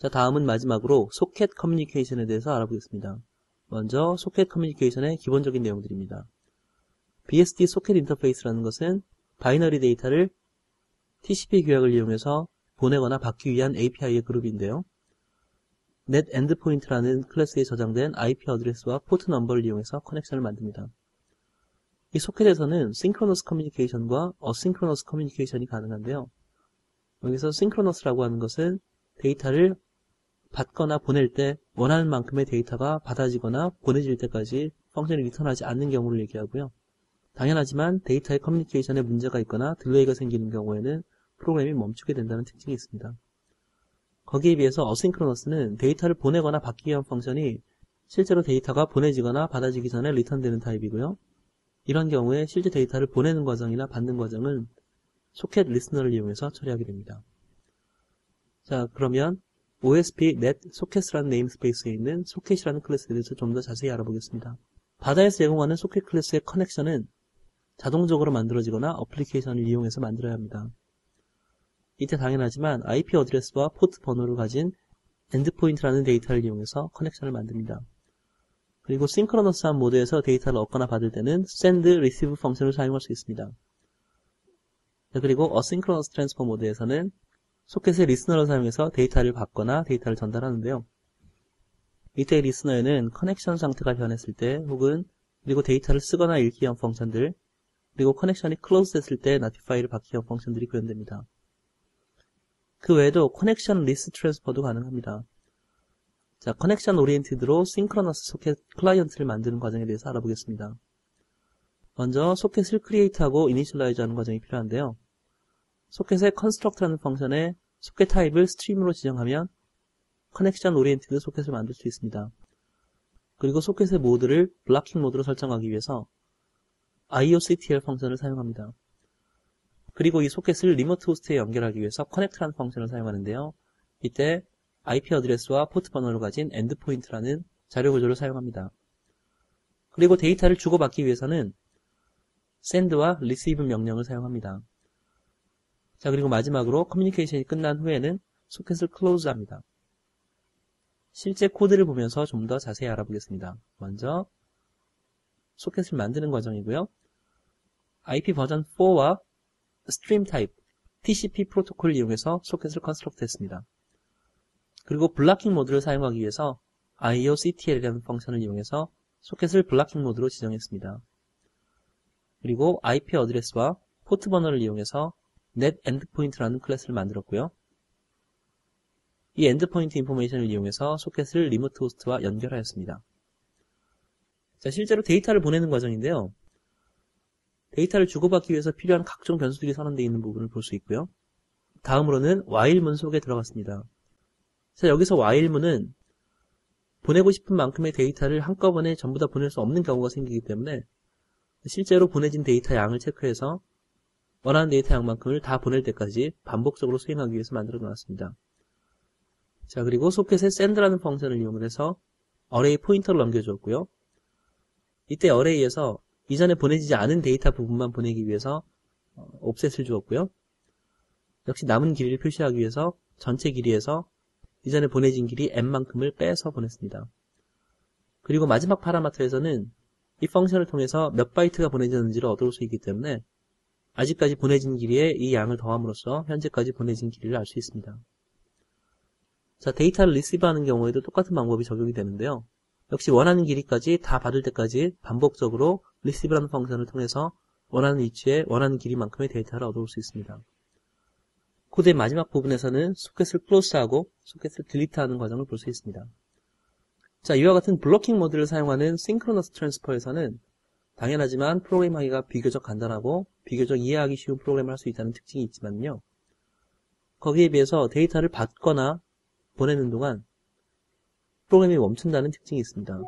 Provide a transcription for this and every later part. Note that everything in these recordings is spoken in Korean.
자, 다음은 마지막으로 소켓 커뮤니케이션에 대해서 알아보겠습니다. 먼저 소켓 커뮤니케이션의 기본적인 내용들입니다. BSD 소켓 인터페이스라는 것은 바이너리 데이터를 TCP 규약을 이용해서 보내거나 받기 위한 API의 그룹인데요. net endpoint라는 클래스에 저장된 IP 어드레스와 포트 넘버를 이용해서 커넥션을 만듭니다. 이 소켓에서는 synchronous communication과 asynchronous communication이 가능한데요. 여기서 synchronous라고 하는 것은 데이터를 받거나 보낼 때 원하는 만큼의 데이터가 받아지거나 보내질 때까지 펑션이 리턴하지 않는 경우를 얘기하고요. 당연하지만 데이터의 커뮤니케이션에 문제가 있거나 딜레이가 생기는 경우에는 프로그램이 멈추게 된다는 특징이 있습니다. 거기에 비해서 어싱크로너스는 데이터를 보내거나 받기 위한 펑션이 실제로 데이터가 보내지거나 받아지기 전에 리턴되는 타입이고요. 이런 경우에 실제 데이터를 보내는 과정이나 받는 과정은 소켓 리스너를 이용해서 처리하게 됩니다. 자, 그러면 OSP net sockets라는 네임스페이스에 있는 소켓이라는 클래스에 대해서 좀 더 자세히 알아보겠습니다. 바다에서 제공하는 소켓 클래스의 커넥션은 자동적으로 만들어지거나 어플리케이션을 이용해서 만들어야 합니다. 이때 당연하지만 IP 어드레스와 포트 번호를 가진 엔드포인트라는 데이터를 이용해서 커넥션을 만듭니다. 그리고 싱크로너스한 모드에서 데이터를 얻거나 받을 때는 send, receive 펑션을 사용할 수 있습니다. 그리고 asynchronous transfer 모드에서는 소켓의 리스너를 사용해서 데이터를 받거나 데이터를 전달하는데요. 이때 리스너에는 커넥션 상태가 변했을 때 혹은 그리고 데이터를 쓰거나 읽기 위한 펑션들 그리고 커넥션이 클로즈 됐을 때 notify를 받기 위한 펑션들이 구현됩니다. 그 외에도 커넥션 리스 트랜스퍼도 가능합니다. 자, 커넥션 오리엔티드로 싱크로너스 소켓 클라이언트를 만드는 과정에 대해서 알아보겠습니다. 먼저 소켓을 크리에이트하고 이니셜라이즈 하는 과정이 필요한데요. 소켓의 construct라는 펑션에 소켓 타입을 스트림으로 지정하면 커넥션 오리엔티드 소켓을 만들 수 있습니다. 그리고 소켓의 모드를 블로킹 모드로 설정하기 위해서 IOCTL 펑션을 사용합니다. 그리고 이 소켓을 리모트 호스트에 연결하기 위해서 connect라는 펑션을 사용하는데요. 이때 IP 어드레스와 포트 번호를 가진 endpoint라는 자료 구조를 사용합니다. 그리고 데이터를 주고받기 위해서는 send와 receive 명령을 사용합니다. 자, 그리고 마지막으로 커뮤니케이션이 끝난 후에는 소켓을 close합니다. 실제 코드를 보면서 좀 더 자세히 알아보겠습니다. 먼저 소켓을 만드는 과정이고요. IP 버전 4와 스트림 타입, TCP 프로토콜을 이용해서 소켓을 컨스트럭트 했습니다. 그리고 블로킹 모드를 사용하기 위해서 IOCTL이라는 펑션을 이용해서 소켓을 블로킹 모드로 지정했습니다. 그리고 IP 어드레스와 포트 번호를 이용해서 net endpoint라는 클래스를 만들었고요. 이 endpoint 인포메이션을 이용해서 소켓을 리모트 호스트와 연결하였습니다. 자, 실제로 데이터를 보내는 과정인데요. 데이터를 주고받기 위해서 필요한 각종 변수들이 선언되어 있는 부분을 볼 수 있고요. 다음으로는 while문 속에 들어갔습니다. 자, 여기서 while문은 보내고 싶은 만큼의 데이터를 한꺼번에 전부 다 보낼 수 없는 경우가 생기기 때문에 실제로 보내진 데이터 양을 체크해서 원하는 데이터 양만큼을 다 보낼 때까지 반복적으로 수행하기 위해서 만들어 놓았습니다. 자, 그리고 소켓에 send라는 펑션을 이용해서 array 포인터를 넘겨주었고요. 이때 array에서 이전에 보내지지 않은 데이터 부분만 보내기 위해서 offset을 주었고요. 역시 남은 길이를 표시하기 위해서 전체 길이에서 이전에 보내진 길이 m만큼을 빼서 보냈습니다. 그리고 마지막 파라미터에서는 이 펑션을 통해서 몇 바이트가 보내졌는지를 얻을 수 있기 때문에 아직까지 보내진 길이에 이 양을 더함으로써 현재까지 보내진 길이를 알 수 있습니다. 자, 데이터를 리시브하는 경우에도 똑같은 방법이 적용이 되는데요. 역시 원하는 길이까지 다 받을 때까지 반복적으로 receive라는 펑션을 통해서 원하는 위치에 원하는 길이만큼의 데이터를 얻어올 수 있습니다. 코드의 마지막 부분에서는 소켓을 close하고 소켓을 delete하는 과정을 볼 수 있습니다. 자, 이와 같은 블로킹 모드를 사용하는 synchronous transfer에서는 당연하지만 프로그램하기가 비교적 간단하고 비교적 이해하기 쉬운 프로그램을 할 수 있다는 특징이 있지만요. 거기에 비해서 데이터를 받거나 보내는 동안 프로그램이 멈춘다는 특징이 있습니다.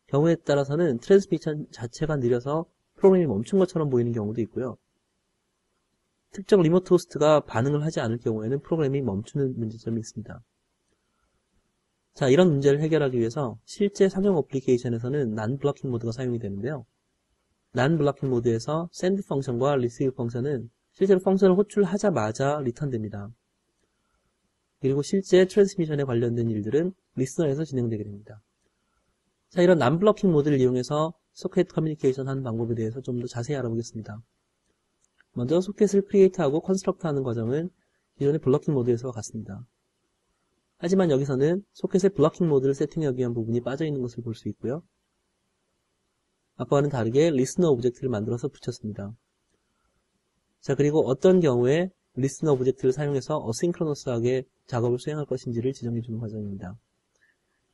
경우에 따라서는 트랜스미션 자체가 느려서 프로그램이 멈춘 것처럼 보이는 경우도 있고요. 특정 리모트 호스트가 반응을 하지 않을 경우에는 프로그램이 멈추는 문제점이 있습니다. 자, 이런 문제를 해결하기 위해서 실제 상용 어플리케이션에서는 non-blocking 모드가 사용이 되는데요. non-blocking 모드에서 send 펑션과 receive 펑션은 실제로 펑션을 호출하자마자 리턴됩니다. 그리고 실제 트랜스미션에 관련된 일들은 리스너에서 진행되게 됩니다. 자, 이런 non-blocking 모드를 이용해서 소켓 커뮤니케이션 하는 방법에 대해서 좀 더 자세히 알아보겠습니다. 먼저 소켓을 크리에이트하고 컨스트럭트 하는 과정은 기존의 블러킹 모드에서와 같습니다. 하지만 여기서는 소켓의 블러킹 모드를 세팅하기 위한 부분이 빠져있는 것을 볼 수 있고요. 아까와는 다르게 리스너 오브젝트를 만들어서 붙였습니다. 자, 그리고 어떤 경우에 리스너 오브젝트를 사용해서 어싱크로너스하게 작업을 수행할 것인지를 지정해주는 과정입니다.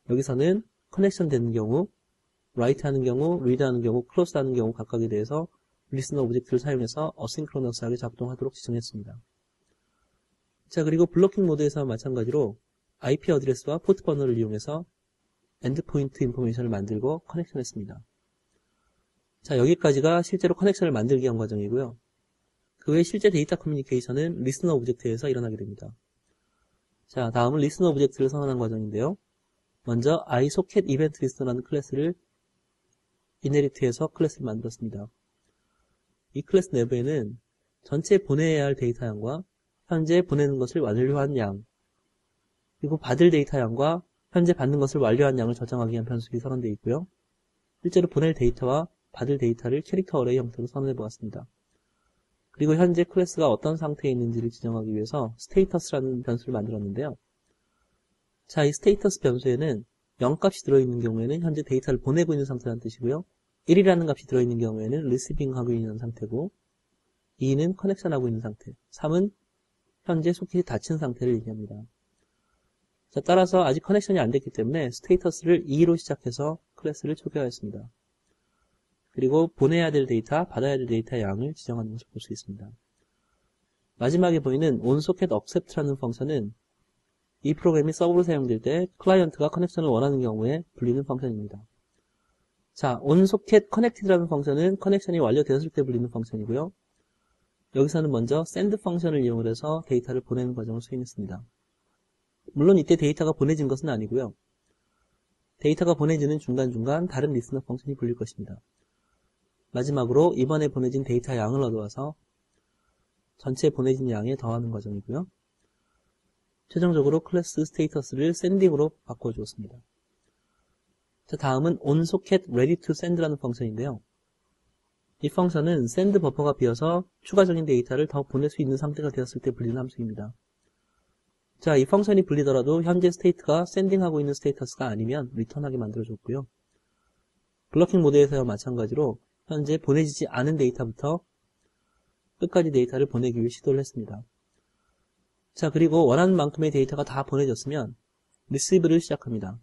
여기서는 커넥션 되는 경우, write 하는 경우, read 하는 경우, close 하는 경우 각각에 대해서 리스너 오브젝트를 사용해서 어싱크로너스하게 작동하도록 지정했습니다. 자, 그리고 블로킹 모드에서와 마찬가지로 IP 어드레스와 포트 번호를 이용해서 엔드포인트 인포메이션을 만들고 커넥션했습니다. 자, 여기까지가 실제로 커넥션을 만들기 위한 과정이고요. 그 외에 실제 데이터 커뮤니케이션은 리스너 오브젝트에서 일어나게 됩니다. 자, 다음은 리스너 오브젝트를 선언한 과정인데요. 먼저 iSocketEventListener라는 클래스를 inherit해서 클래스를 만들었습니다. 이 클래스 내부에는 전체 보내야 할 데이터 양과 현재 보내는 것을 완료한 양, 그리고 받을 데이터 양과 현재 받는 것을 완료한 양을 저장하기 위한 변수들이 선언되어 있고요. 실제로 보낼 데이터와 받을 데이터를 캐릭터 어레이 형태로 선언해 보았습니다. 그리고 현재 클래스가 어떤 상태에 있는지를 지정하기 위해서 스테이터스라는 변수를 만들었는데요. 자, 이 스테이터스 변수에는 0값이 들어있는 경우에는 현재 데이터를 보내고 있는 상태라는 뜻이고요. 1이라는 값이 들어있는 경우에는 리시빙 하고 있는 상태고, 2는 커넥션 하고 있는 상태, 3은 현재 소켓이 닫힌 상태를 얘기합니다. 자, 따라서 아직 커넥션이 안 됐기 때문에 스테이터스를 2로 시작해서 클래스를 초기화했습니다. 그리고 보내야 될 데이터, 받아야 될 데이터의 양을 지정하는 것을 볼 수 있습니다. 마지막에 보이는 onSocketAccept라는 펑션은 이 프로그램이 서버로 사용될 때 클라이언트가 커넥션을 원하는 경우에 불리는 펑션입니다. 자, onSocketConnected라는 펑션은 커넥션이 완료되었을 때 불리는 펑션이고요. 여기서는 먼저 send 펑션을 이용해서 데이터를 보내는 과정을 수행했습니다. 물론 이때 데이터가 보내진 것은 아니고요. 데이터가 보내지는 중간중간 다른 리스너 펑션이 불릴 것입니다. 마지막으로 이번에 보내진 데이터 양을 얻어와서 전체 보내진 양에 더하는 과정이고요. 최종적으로 클래스 스테이터스를 sending으로 바꿔주었습니다. 자, 다음은 onSocketReadyToSend라는 펑션인데요. 이 펑션은 send 버퍼가 비어서 추가적인 데이터를 더 보낼 수 있는 상태가 되었을 때 불리는 함수입니다. 자, 이 펑션이 불리더라도 현재 스테이트가 sending하고 있는 스테이터스가 아니면 리턴하게 만들어줬고요. 블러킹 모드에서와 마찬가지로 현재 보내지지 않은 데이터부터 끝까지 데이터를 보내기 위해 시도를 했습니다. 자, 그리고 원하는 만큼의 데이터가 다 보내졌으면 receive를 시작합니다.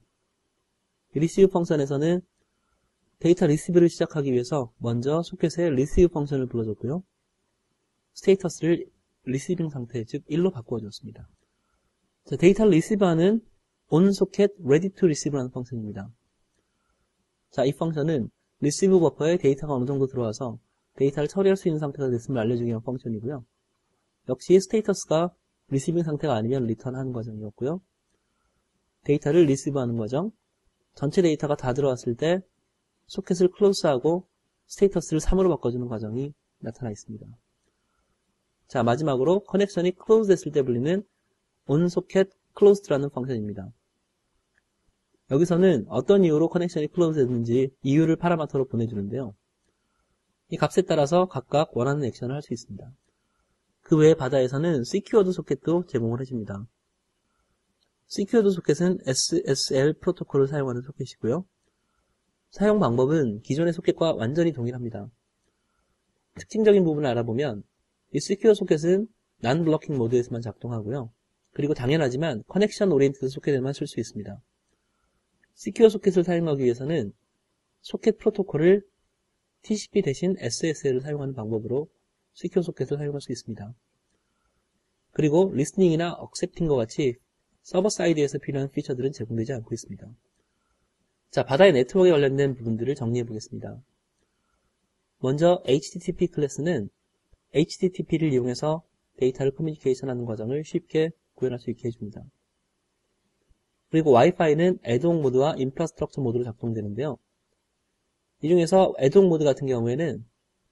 이 receive 펑션에서는 데이터 receive를 시작하기 위해서 먼저 소켓에 receive 펑션을 불러줬고요. 스테이터스를 receiving 상태, 즉 1로 바꾸어줬습니다. 자, 데이터를 receive하는 onSocketReadyToReceive라는 펑션입니다. 자, 이 펑션은 receive 버퍼에 데이터가 어느 정도 들어와서 데이터를 처리할 수 있는 상태가 됐음을 알려주기 위한 펑션이고요. 역시 스테이터스가 리시빙 상태가 아니면 리턴하는 과정이었고요. 데이터를 리시브하는 과정, 전체 데이터가 다 들어왔을 때 소켓을 클로즈하고 스테이터스를 3으로 바꿔주는 과정이 나타나 있습니다. 자, 마지막으로 커넥션이 클로즈 됐을 때 불리는 onSocketClosed라는 펑션입니다. 여기서는 어떤 이유로 커넥션이 클로즈 됐는지 이유를 파라미터로 보내주는데요. 이 값에 따라서 각각 원하는 액션을 할 수 있습니다. 그 외에 바다에서는 Secured 소켓도 제공을 해줍니다. Secured 소켓은 SSL 프로토콜을 사용하는 소켓이고요. 사용 방법은 기존의 소켓과 완전히 동일합니다. 특징적인 부분을 알아보면 이 Secure 소켓은 non-blocking 모드에서만 작동하고요. 그리고 당연하지만 커넥션 오리엔티드 소켓에만 쓸 수 있습니다. Secure 소켓을 사용하기 위해서는 소켓 프로토콜을 TCP 대신 SSL을 사용하는 방법으로 Secure 소켓을 사용할 수 있습니다. 그리고 리스닝이나 accepting과 같이 서버 사이드에서 필요한 피처들은 제공되지 않고 있습니다. 자, 바다의 네트워크에 관련된 부분들을 정리해 보겠습니다. 먼저 HTTP 클래스는 HTTP를 이용해서 데이터를 커뮤니케이션하는 과정을 쉽게 구현할 수 있게 해줍니다. 그리고 와이파이는 애드홍 모드와 인프라스트럭처 모드로 작동되는데요. 이 중에서 애드홍 모드 같은 경우에는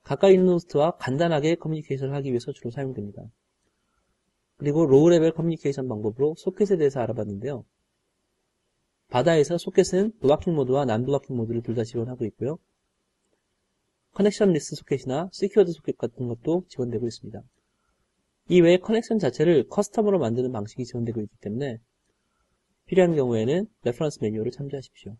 가까이 있는 호스트와 간단하게 커뮤니케이션을 하기 위해서 주로 사용됩니다. 그리고 로우 레벨 커뮤니케이션 방법으로 소켓에 대해서 알아봤는데요. 바다에서 소켓은 블로킹 모드와 난 블로킹 모드를 둘 다 지원하고 있고요. 커넥션 리스트 소켓이나 시큐어드 소켓 같은 것도 지원되고 있습니다. 이외에 커넥션 자체를 커스텀으로 만드는 방식이 지원되고 있기 때문에 필요한 경우에는 레퍼런스 매뉴얼을 참조하십시오.